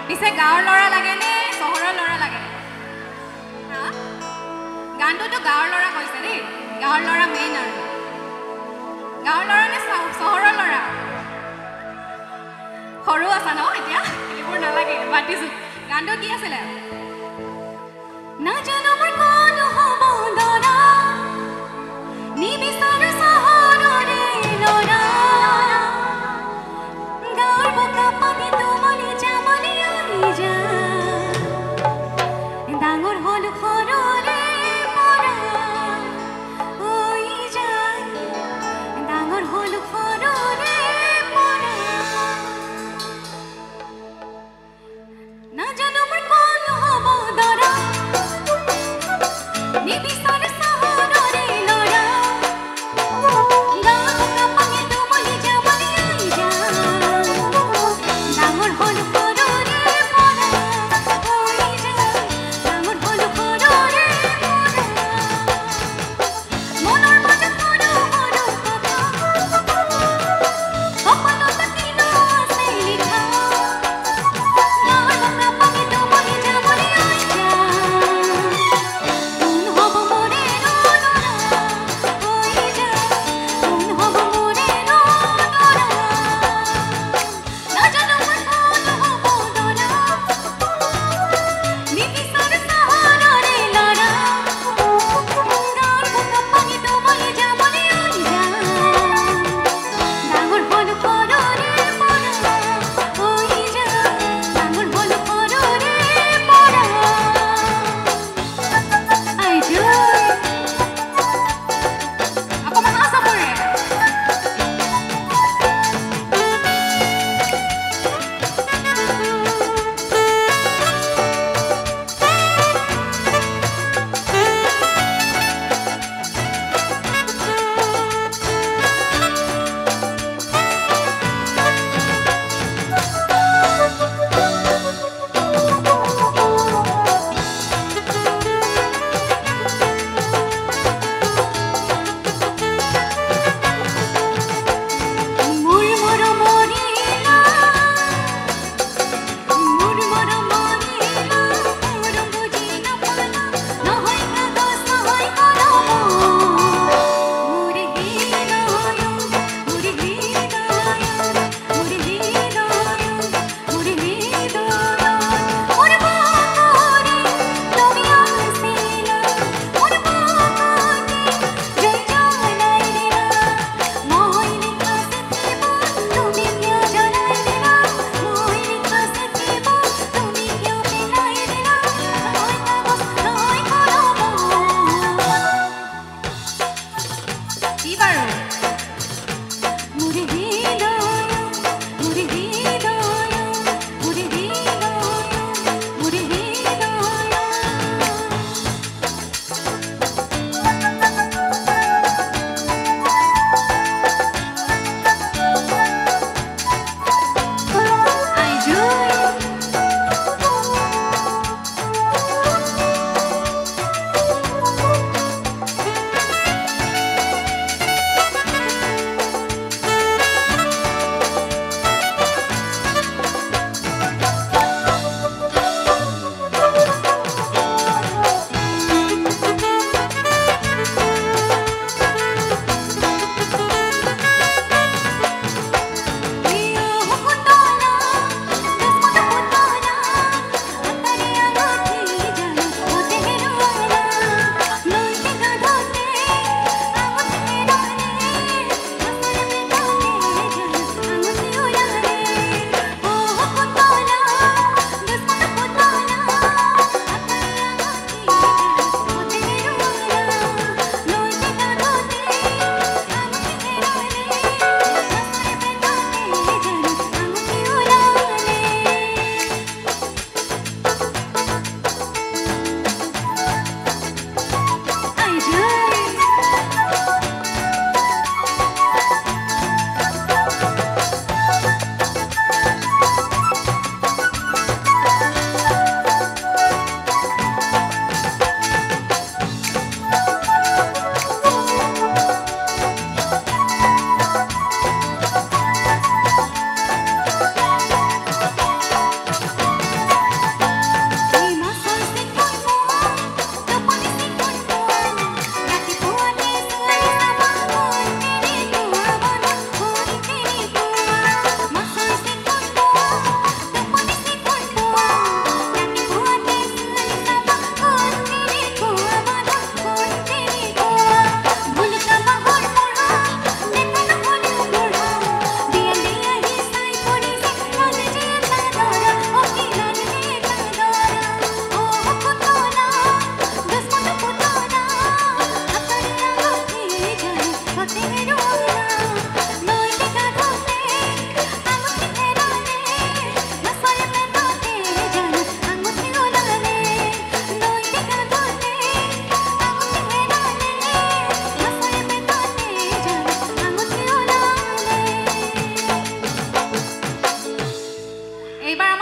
পিছে গাঁৱৰ ল'ৰা লাগে নে চহৰৰ ল'ৰা লাগে? হা গানটোতো গাঁৱৰ ল'ৰা কৈছে দেই, গাঁৱৰ ল'ৰা মেইন। আৰু গাঁৱৰ ল'ৰা নে চহৰৰ ল'ৰা? সৰু আছা ন এতিয়া, এইবোৰ নালাগে, মাতিছোঁ। গানটো কি আছিলে? নাজানো মোৰ কোন হ'ব দৰা, নিবিচাৰো চহৰৰে ল'ৰা, গাঁৱৰ বোকা পানী তোমালে যাবলৈ আহি যা, ডাঙৰ হ'লো ঘৰৰে পৰা হৈ যায়, ডাঙৰ হ'লো ঘৰৰে পৰা। নাজানো মোৰ কোন হ'ব দৰা,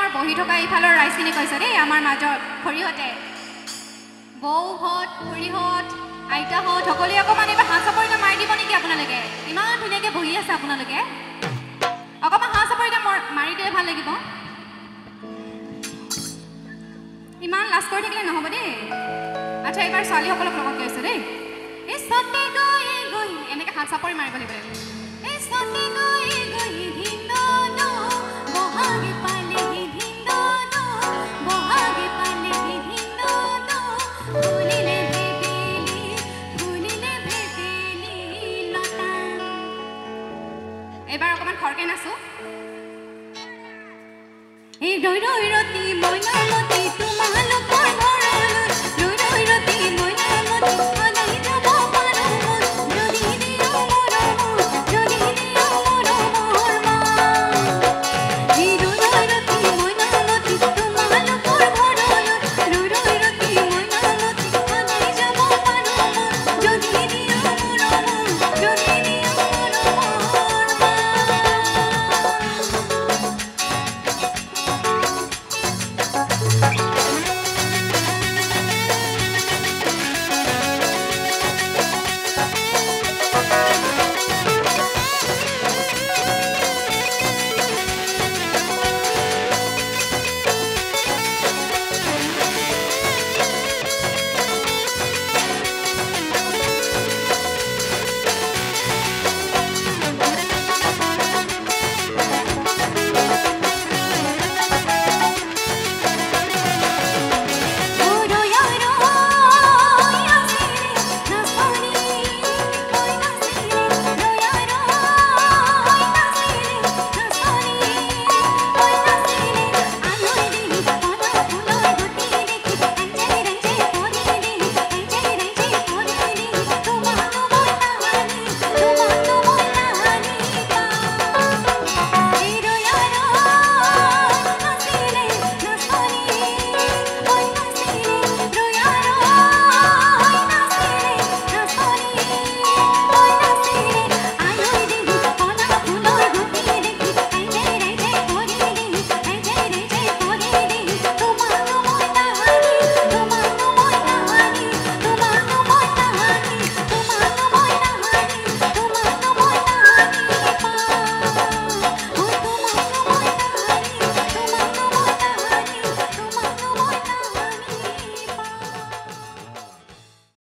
মোৰ বহি থকা ইফালৰ ৰাইজখিনি কৈছে দেই আমাৰ মাজত খুৰীহঁতে বৌহঁত খুৰীহঁত আইতাহঁত সকলোৱে অকণমান এইবাৰ হাত চাপৰিটা মাৰি দিব নেকি আপোনালোকে ইমান ধুনীয়াকৈ বহি আছে আপোনালোকে অকণমান হাত চাপৰিটা মাৰি দিলে ভাল লাগিব ইমান লাজ কৰি থাকিলে নহ'ব দেই আচ্ছা এইবাৰ ছোৱালীসকলক লগত কৈছে দেই এই সতে গৈ গৈ এনেকৈ হাত চাপৰি মাৰিব লাগিব এই সতে গৈ গৈ ধিন্দন বহাগে পালেহি ধিন্দন বহাগে পালেহি ধিন্দন ফুলিলে ভেবেলি লতা এইবাৰ অকণমান খৰকে নাচো এই ৰৈ ৰৈ ৰতি মইনালতি তোমাৰ